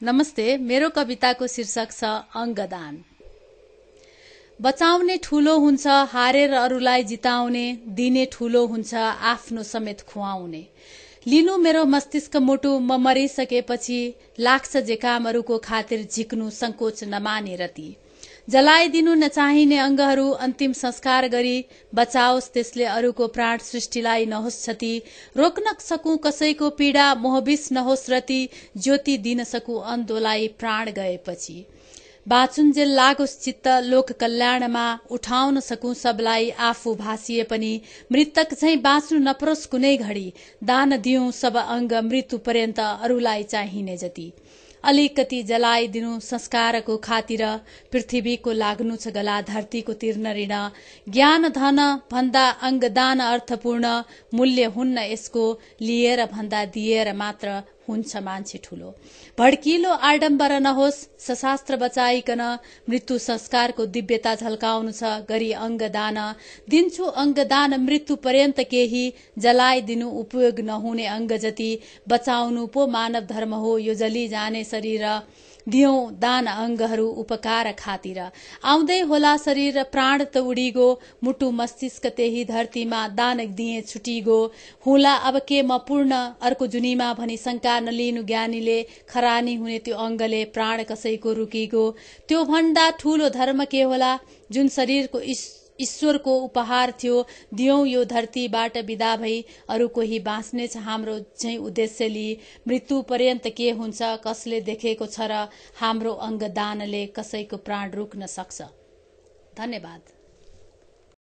नमस्ते, मेरो कविताको शीर्षक छ अंगदान। बचाउने ठूलो हुन्छ हारेर अरूलाई जिताउने, दिने ठूलो हुन्छ आफ्नो समेत खुवाउने। लिनु मेरो मस्तिष्क मुटु म मरिसकेपछि, लाग्छ जे कामहरूको खातिर झिक्नु संकोच नमाने रति। जलाइदिनु नचाहिने अंगहरू अन्तिम संस्कार गरी, बचाओस् त्यसले अरूको प्राण, सृष्टिलाई नहोस् क्षति। रोक्न सकूं कसैको पीडा, मोहविष नहोस् रति, ज्योति दिन सकूं अन्धोलाई प्राण गएपछि। बाँचुन्जेल लागोस् चित्त लोक कल्याणमा, उठाउन सकूं सबलाई आफू भासिए पनि। मृतक झैं बाँच्नु नपरोस् कुनै घडी, दान दिउँ सब अंग मृत्यु पर्यन्त अरूलाई चाहिने जति। अलिकति जलाइदिनु संस्कारको खातिर, पृथ्वीको लाग्नु छ गला धरतीको तिर्न ऋण। ज्ञान धन भन्दा अंगदान अर्थपूर्ण, मूल्य हुन्न यसको लिएर भन्दा दिएर मात्र हुन्छ मान्छे ठूलो। भड्किलो आडम्बर नहोस् सशास्त्र बचाइकन, मृत्यु संस्कारको दिव्यता झल्काउनु छ गरी अंगदान। दिन्छु अंगदान मृत्यु पर्यन्त केही, जलाइदिनु उपयोग नहुने अंग जति। बचाउनु पो मानव धर्म हो यो जली जाने शरीर, दियौं दान अंगहरू उपकार खातिर। आउँदै होला शरीर प्राण त उडिगो, मुटु मस्तिष्क त्यही धरतीमा दान दिए छुटिगो। होला अब के म पूर्ण अर्को जुनीमा भनी शंका नलिनु ज्ञानीले, खरानी हुने त्यो अंगले प्राण कसैको रुकिगो। त्यो भन्दा ठूलो धर्म के होला, जुन शरीरको ईश्वरको उपहार थियो। दियौं यो धरतीबाट विदा भई, अरू कोही बाँच्ने छ हाम्रो झैं उद्देश्य लिई। मृत्यु पर्यन्त के हुन्छ कसले देखेको छ र, हाम्रो अंगदानले कसैको प्राण रोक्न सक्छ। धन्यवाद।